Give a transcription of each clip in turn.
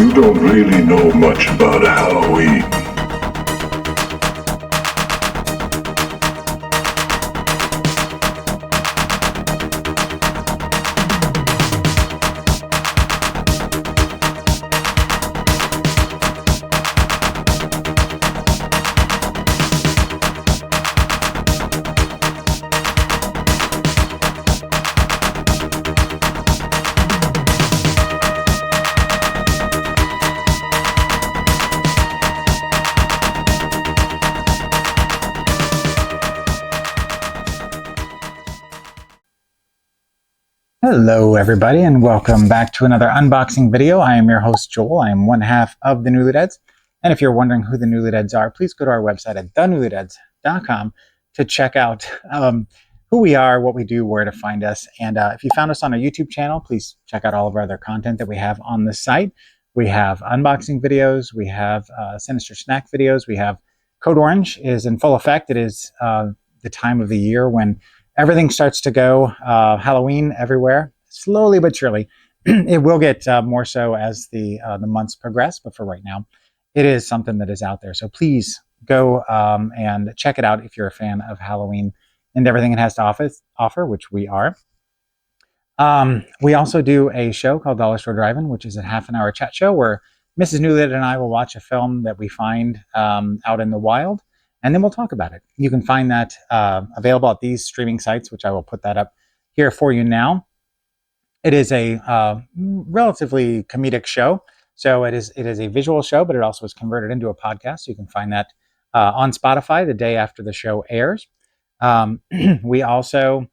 You don't really know much about Halloween. Hello everybody and welcome back to another unboxing video. I am your host Joel. I am one half of the Newlydeads, and if you're wondering who the Newlydeads are, please go to our website at thenewlydeads.com to check out who we are, what we do, where to find us. And if you found us on our YouTube channel, please check out all of our other content that we have on the site. We have unboxing videos, we have Sinister Snack videos, we have Code Orange is in full effect. It is the time of the year when everything starts to go Halloween everywhere, slowly but surely. It will get more so as the months progress, but for right now, it is something that is out there. So please go and check it out if you're a fan of Halloween and everything it has to offer, which we are. We also do a show called Dollar Store Drive-In, which is a half-an-hour chat show where Mrs. Newlyd and I will watch a film that we find out in the wild, and then we'll talk about it. You can find that available at these streaming sites, which I will put that up here for you now. It is a relatively comedic show. So it is a visual show, but it also is converted into a podcast. So you can find that on Spotify the day after the show airs. We also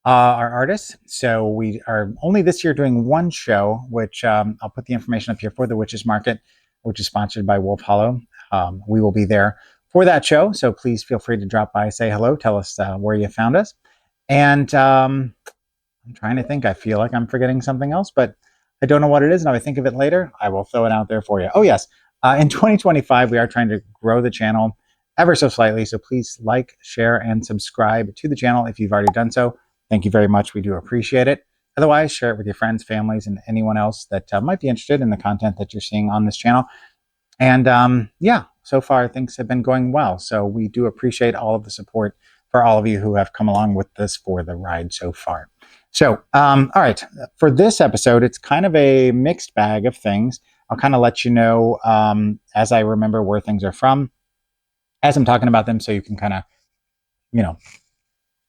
are artists. So we are only this year doing one show, which I'll put the information up here for, the Witches Market, which is sponsored by Wolf Hollow. We will be there for that show, so please feel free to drop by, say hello, tell us where you found us. And I'm trying to think. I feel like I'm forgetting something else, but I don't know what it is, and if I think of it later, I will throw it out there for you. Oh yes, in 2025, we are trying to grow the channel ever so slightly, so please like, share, and subscribe to the channel if you've already done so. Thank you very much. We do appreciate it. Otherwise, share it with your friends, families, and anyone else that might be interested in the content that you're seeing on this channel. And yeah, so far things have been going well. So we do appreciate all of the support for all of you who have come along with us for the ride so far. So, all right, for this episode, it's kind of a mixed bag of things. I'll kind of let you know as I remember where things are from, as I'm talking about them, so you can kind of,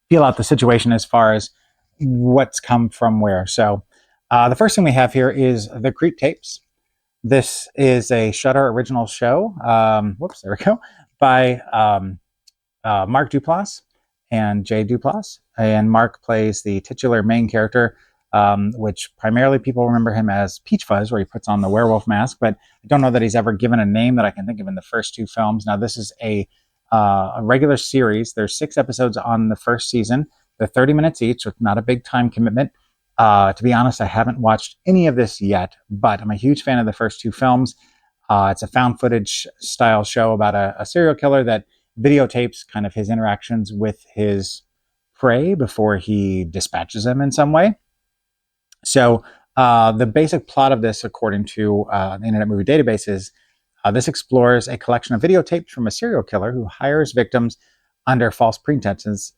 feel out the situation as far as what's come from where. So the first thing we have here is the Creep Tapes. This is a Shudder original show, there we go, by Mark Duplass and Jay Duplass. And Mark plays the titular main character, which primarily people remember him as Peach Fuzz, where he puts on the werewolf mask, but I don't know that he's ever given a name that I can think of in the first two films. Now, this is a regular series. There's 6 episodes on the first season. They're 30 minutes each, so it's not a big time commitment. To be honest, I haven't watched any of this yet, but I'm a huge fan of the first 2 films. It's a found footage style show about a serial killer that videotapes kind of his interactions with his prey before he dispatches them in some way. So the basic plot of this, according to the Internet Movie Database, is this explores a collection of videotapes from a serial killer who hires victims under false pretenses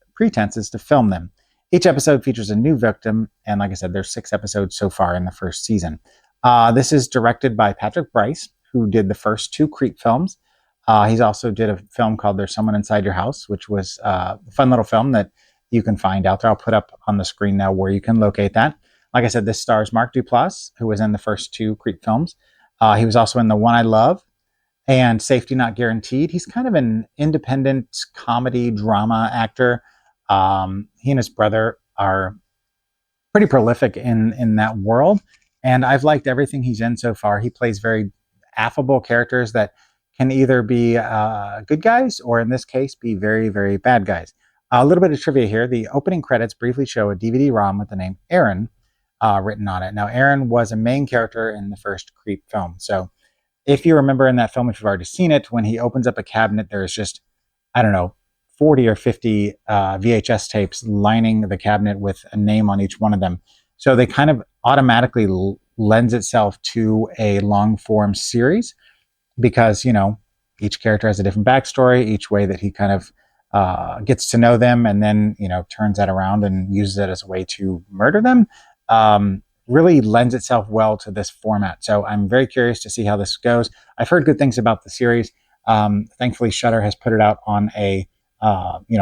to film them. Each episode features a new victim, and like I said, there's 6 episodes so far in the first season. This is directed by Patrick Bryce, who did the first 2 Creep films. He's also did a film called There's Someone Inside Your House, which was a fun little film that you can find out there. I'll put up on the screen now where you can locate that. Like I said, this stars Mark Duplass, who was in the first 2 Creep films. He was also in The One I Love and Safety Not Guaranteed. He's kind of an independent comedy drama actor. He and his brother are pretty prolific in that world, and I've liked everything he's in so far. He plays very affable characters that can either be good guys or, in this case, be very, very bad guys. A little bit of trivia here. The opening credits briefly show a DVD-ROM with the name Aaron written on it. Now, Aaron was a main character in the first Creep film. So if you remember in that film, if you've already seen it, when he opens up a cabinet, there's just, 40 or 50 VHS tapes lining the cabinet with a name on each one of them. So they kind of automatically lends itself to a long form series because, each character has a different backstory, each way that he kind of gets to know them and then, turns that around and uses it as a way to murder them. Really lends itself well to this format. So I'm very curious to see how this goes. I've heard good things about the series. Thankfully, Shudder has put it out on a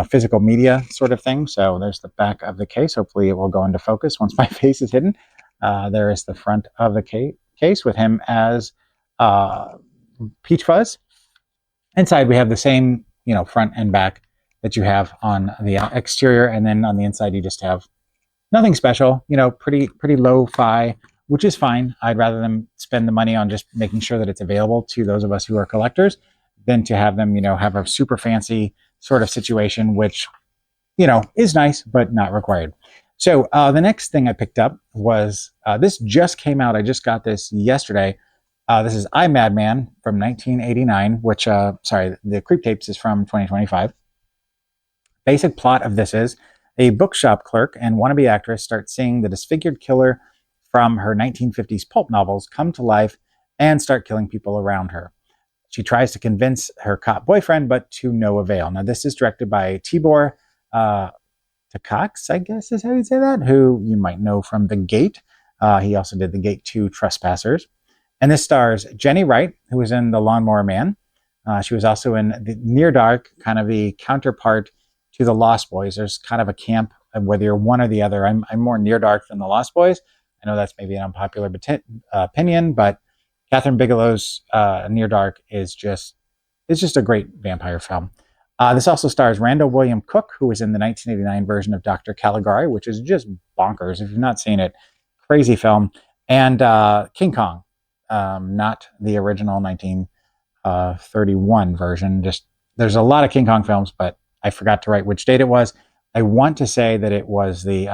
physical media sort of thing. So there's the back of the case. Hopefully it will go into focus once my face is hidden. There is the front of the case with him as Peach Fuzz. Inside we have the same, front and back that you have on the exterior, and then on the inside you just have nothing special, pretty lo-fi, which is fine. I'd rather them spend the money on just making sure that it's available to those of us who are collectors than to have them, have a super fancy sort of situation, which, is nice, but not required. So the next thing I picked up was, this just came out. I just got this yesterday. This is I, Madman from 1989, which, the Creep Tapes is from 2025. Basic plot of this is a bookshop clerk and wannabe actress start seeing the disfigured killer from her 1950s pulp novels come to life and start killing people around her. She tries to convince her cop boyfriend, but to no avail. Now, this is directed by Tibor Takacs, I guess is how you'd say that, who you might know from The Gate. He also did The Gate 2 Trespassers. And this stars Jenny Wright, who was in The Lawnmower Man. She was also in the Near Dark, kind of the counterpart to The Lost Boys. There's kind of a camp, whether you're one or the other. I'm more Near Dark than The Lost Boys. I know that's maybe an unpopular opinion, but Catherine Bigelow's Near Dark is just a great vampire film. This also stars Randall William Cook, who was in the 1989 version of Dr. Caligari, which is just bonkers. If you've not seen it, crazy film. And King Kong, not the original 1931 version. Just there's a lot of King Kong films, but I forgot to write which date it was. I want to say that it was the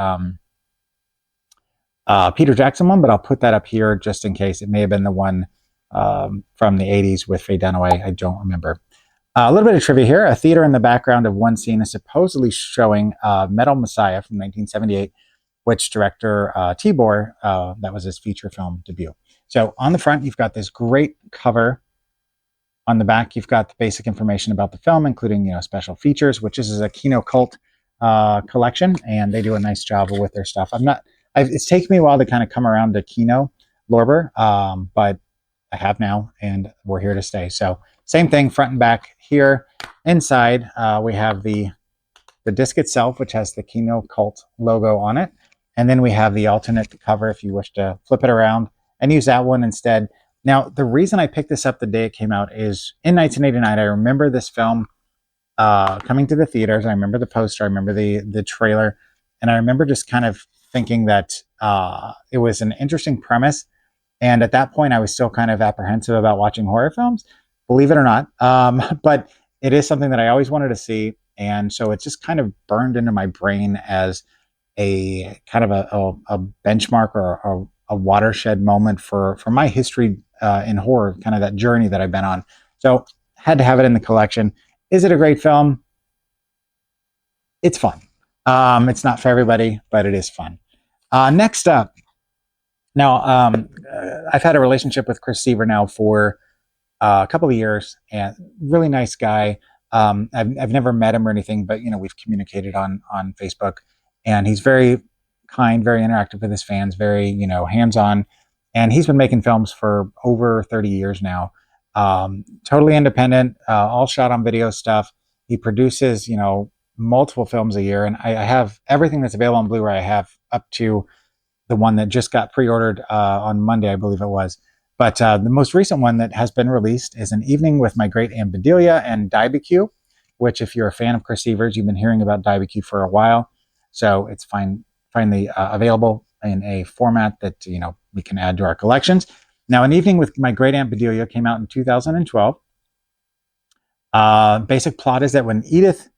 Peter Jackson one, but I'll put that up here just in case. It may have been the one from the 80s with Faye Dunaway. I don't remember. A little bit of trivia here. A theater in the background of one scene is supposedly showing Metal Messiah from 1978, which director Tibor, that was his feature film debut. So on the front, you've got this great cover. On the back, you've got the basic information about the film, including special features, which is a Kino Cult collection, and they do a nice job with their stuff. It's taken me a while to kind of come around to Kino Lorber, but I have now, and we're here to stay. So same thing, front and back here. Inside, we have the disc itself, which has the Kino Cult logo on it, and then we have the alternate cover if you wish to flip it around and use that one instead. Now, the reason I picked this up the day it came out is in 1989, I remember this film coming to the theaters. I remember the poster. I remember the trailer. And I remember just kind of thinking that it was an interesting premise. And at that point, I was still kind of apprehensive about watching horror films, believe it or not. But it is something that I always wanted to see. And so it's just kind of burned into my brain as a kind of a benchmark or a watershed moment for my history in horror, kind of that journey that I've been on. So had to have it in the collection. Is it a great film? It's fun. It's not for everybody, but it is fun. Next up, now I've had a relationship with Chris Seaver now for a couple of years, and really nice guy. I've never met him or anything, but we've communicated on Facebook, and he's very kind, very interactive with his fans, very hands-on, and he's been making films for over 30 years now. Totally independent, all shot on video stuff. He produces multiple films a year, and I have everything that's available on Blu-ray. I have up to the one that just got pre-ordered on Monday, I believe it was. But the most recent one that has been released is An Evening with My Great Aunt Bedelia and Barbecue, which if you're a fan of Chris Seaver's, you've been hearing about Barbecue for a while. So it's finally available in a format that we can add to our collections. Now, An Evening with My Great Aunt Bedelia came out in 2012. Basic plot is that when Edith,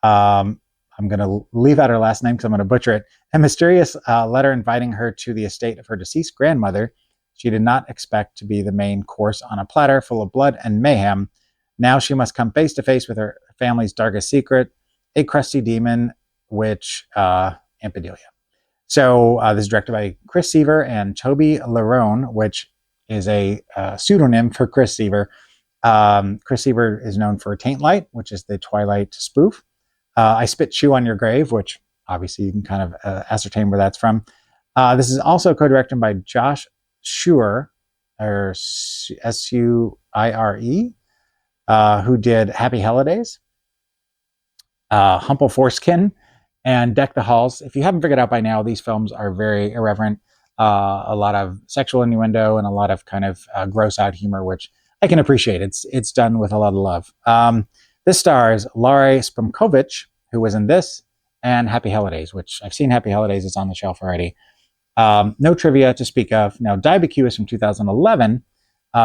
I'm going to leave out her last name because I'm going to butcher it, a mysterious letter inviting her to the estate of her deceased grandmother she did not expect to be the main course on a platter full of blood and mayhem. Now she must come face to face with her family's darkest secret, a crusty demon, which Aunt Bedelia. So this is directed by Chris Seaver and Toby Larone, which is a pseudonym for Chris Seaver. Chris Seaver is known for Taint Light, which is the Twilight spoof. I Spit Chew on Your Grave, which obviously you can kind of ascertain where that's from. This is also co-directed by Josh Schuer, or Suire, who did Happy Holidays, Humble Foreskin, and Deck the Halls. If you haven't figured out by now, these films are very irreverent. A lot of sexual innuendo and a lot of kind of gross out humor, which I can appreciate. It's done with a lot of love. This stars Laurie Spumkovich, who was in this, and Happy Holidays, which I've seen Happy Holidays. It's on the shelf already. No trivia to speak of. Now, Barbecue is from 2011.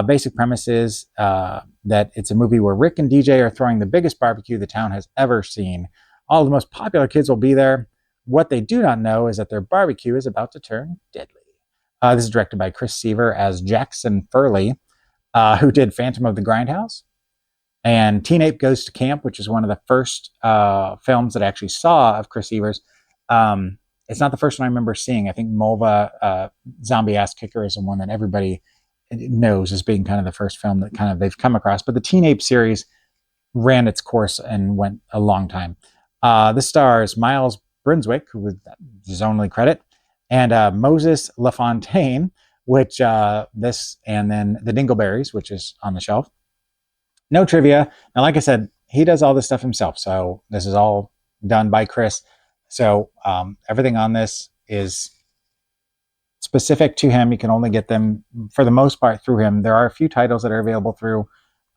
Basic premise is that it's a movie where Rick and DJ are throwing the biggest barbecue the town has ever seen. All the most popular kids will be there. What they do not know is that their barbecue is about to turn deadly. This is directed by Chris Seaver as Jackson Furley, who did Phantom of the Grindhouse and Teen Ape Goes to Camp, which is one of the first films that I actually saw of Chris Seaver's. It's not the first one I remember seeing. I think Mulva Zombie Ass Kicker is the one that everybody knows as being kind of the first film that kind of they've come across. But the Teen Ape series ran its course and went a long time. This stars Miles Brunswick, who was his only credit, and Moses LaFontaine, which this, and then the Dingleberries, which is on the shelf. No trivia. Now, like I said, he does all this stuff himself. So this is all done by Chris. So everything on this is specific to him. You can only get them, for the most part, through him. There are a few titles that are available through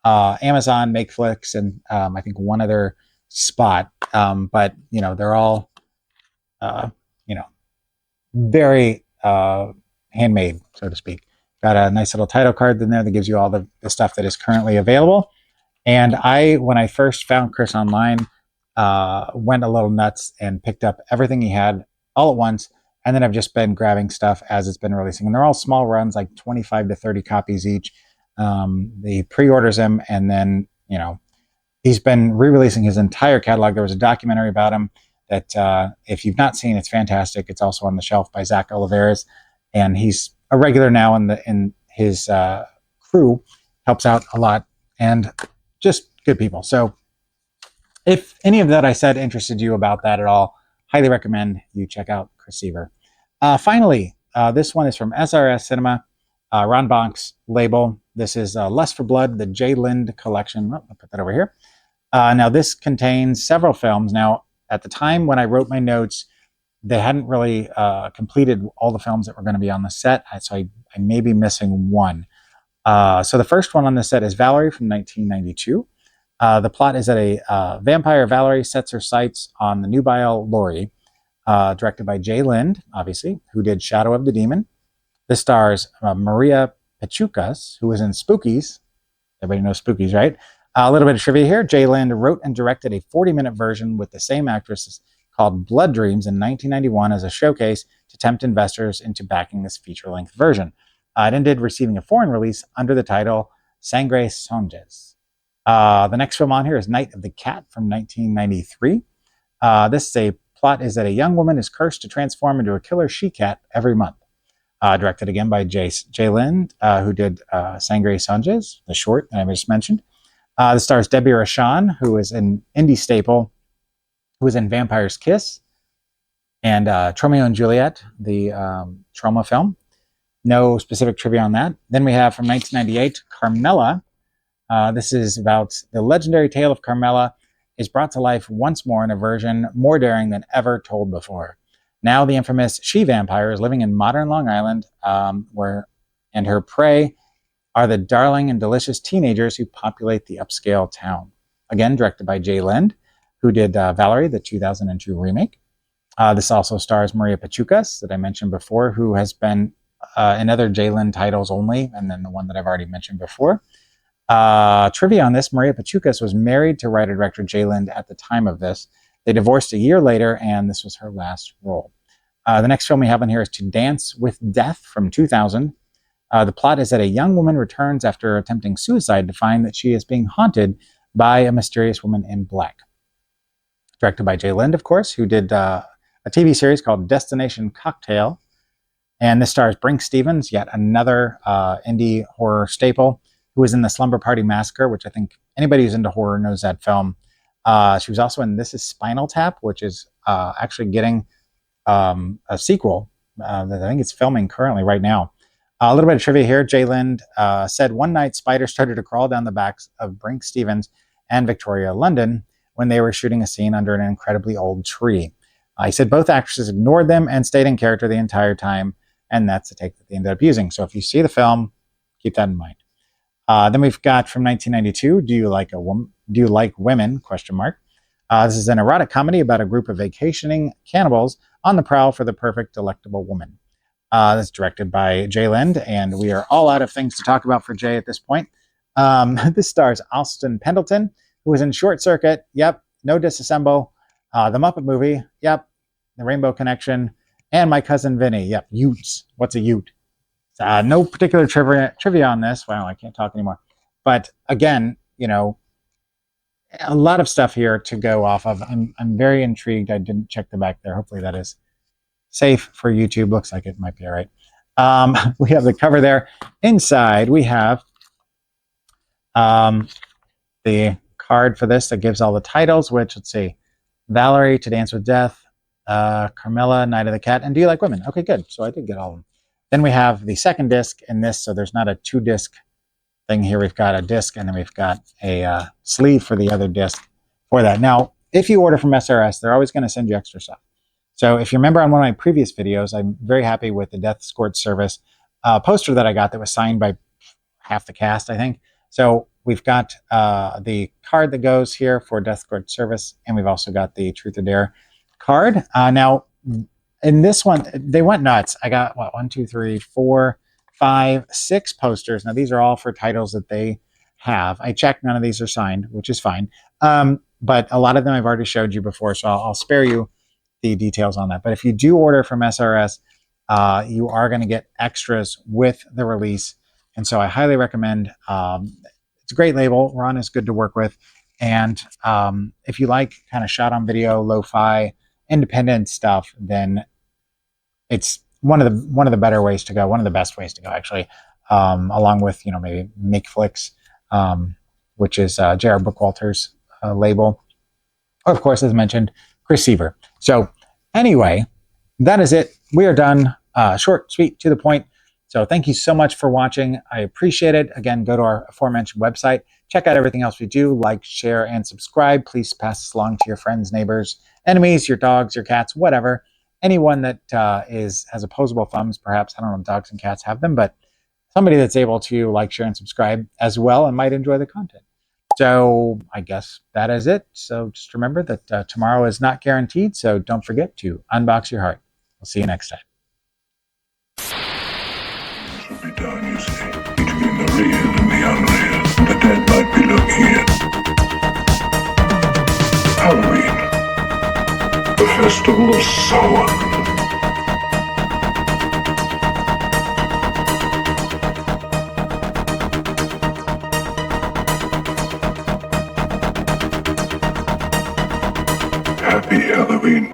Amazon, Makeflix, and I think one other spot. But, you know, they're all, you know, very handmade, so to speak. Got a nice little title card in there that gives you all the stuff that is currently available. And when I first found Chris online, went a little nuts and picked up everything he had all at once. And then I've just been grabbing stuff as it's been releasing. And they're all small runs, like 25 to 30 copies each. He pre-orders them, and then, you know, he's been re-releasing his entire catalog. There was a documentary about him that if you've not seen, it's fantastic. It's also on the shelf by Zach Oliveras. And he's a regular now in his crew, helps out a lot, and just good people. So if any of that I said interested you about that at all, highly recommend you check out Chris Seaver. Finally, this one is from SRS Cinema, Ron Bonk's label. This is Lust for Blood, the J. Lind collection. I'll put that over here. Now, this contains several films. Now, at the time when I wrote my notes, they hadn't really completed all the films that were going to be on the set, so I may be missing one. So the first one on the set is Valerie from 1992. The plot is that a vampire, Valerie, sets her sights on the nubile Laurie, directed by Jay Lind, obviously, who did Shadow of the Demon. This stars Maria Pachucas, who was in Spookies. Everybody knows Spookies, right? A little bit of trivia here. Jay Lind wrote and directed a 40-minute version with the same actress called Blood Dreams in 1991 as a showcase to tempt investors into backing this feature-length version. It ended receiving a foreign release under the title Sangre Songes. The next film on here is Night of the Cat from 1993. This is a plot is that a young woman is cursed to transform into a killer she-cat every month. Directed again by Jay Lind, who did Sangre Songes, the short that I just mentioned. This stars Debbie Rashan, who is an indie staple, who was in Vampire's Kiss, and Romeo and Juliet, the Troma film. No specific trivia on that. Then we have from 1998, Carmela. This is about the legendary tale of Carmela is brought to life once more in a version more daring than ever told before. Now the infamous she-vampire is living in modern Long Island, and her prey are the darling and delicious teenagers who populate the upscale town. Again, directed by Jay Lind, who did Valerie, the 2002 remake. This also stars Maria Pachucas, that I mentioned before, who has been in other Jay Lind titles only, and then the one that I've already mentioned before. Trivia on this, Maria Pachucas was married to writer-director Jay Lind at the time of this. They divorced a year later, and this was her last role. The next film we have on here is To Dance with Death from 2000. The plot is that a young woman returns after attempting suicide to find that she is being haunted by a mysterious woman in black. Directed by Jay Lind, of course, who did a a TV series called Destination Cocktail. And this stars Brink Stevens, yet another indie horror staple, who was in the Slumber Party Massacre, which I think anybody who's into horror knows that film. She was also in This Is Spinal Tap, which is actually getting a sequel that I think it's filming currently right now. A little bit of trivia here. Jay Lind said one night spiders started to crawl down the backs of Brink Stevens and Victoria London when they were shooting a scene under an incredibly old tree. He said both actresses ignored them and stayed in character the entire time, and that's the take that they ended up using. So if you see the film, keep that in mind. Then we've got from 1992, Do You Like Women? ? This is an erotic comedy about a group of vacationing cannibals on the prowl for the perfect, delectable woman. That's directed by Jay Lind, and we are all out of things to talk about for Jay at this point. This stars Austin Pendleton, who was in Short Circuit, yep, No Disassemble, The Muppet Movie, yep, The Rainbow Connection, and My Cousin Vinny, yep, Utes. What's a Ute? No particular trivia on this. Wow, I can't talk anymore. But again, you know, a lot of stuff here to go off of. I'm very intrigued. I didn't check the back there. Hopefully that is safe for YouTube. Looks like it might be all right. We have the cover there. Inside, we have the card for this that gives all the titles, which, let's see, Valerie, To Dance with Death, Carmilla, Night of the Cat, and Do You Like Women? Okay, good. So I did get all of them. Then we have the second disc in this, so there's not a 2-disc thing here. We've got a disc, and then we've got a sleeve for the other disc for that. Now, if you order from SRS, they're always going to send you extra stuff. So if you remember on one of my previous videos, I'm very happy with the Death Escort Service poster that I got that was signed by half the cast, I think. So we've got the card that goes here for Death Escort Service, and we've also got the Truth or Dare card. Now, in this one, they went nuts. I got, 1, 2, 3, 4, 5, 6 posters. Now, these are all for titles that they have. I checked, none of these are signed, which is fine. But a lot of them I've already showed you before, so I'll spare you the details on that. But if you do order from SRS, you are going to get extras with the release. And so I highly recommend. It's a great label. Ron is good to work with. And if you like kind of shot on video, lo-fi, independent stuff, then it's one of the better ways to go, one of the best ways to go, actually, along with, maybe Make Flicks, which is J.R. Bookwalter's label. Or, of course, as mentioned, Chris Seaver. So anyway, that is it. We are done. Short, sweet, to the point. So thank you so much for watching. I appreciate it. Again, go to our aforementioned website. Check out everything else we do. Like, share, and subscribe. Please pass this along to your friends, neighbors, enemies, your dogs, your cats, whatever. Anyone that has opposable thumbs, perhaps. I don't know if dogs and cats have them, but somebody that's able to like, share, and subscribe as well and might enjoy the content. So I guess that is it. So just remember that tomorrow is not guaranteed, so don't forget to unbox your heart. We'll see you next time. Should be done, you see, between the real and the unreal. The dead might be looking in. Halloween, the festival of Samhain. Happy Halloween.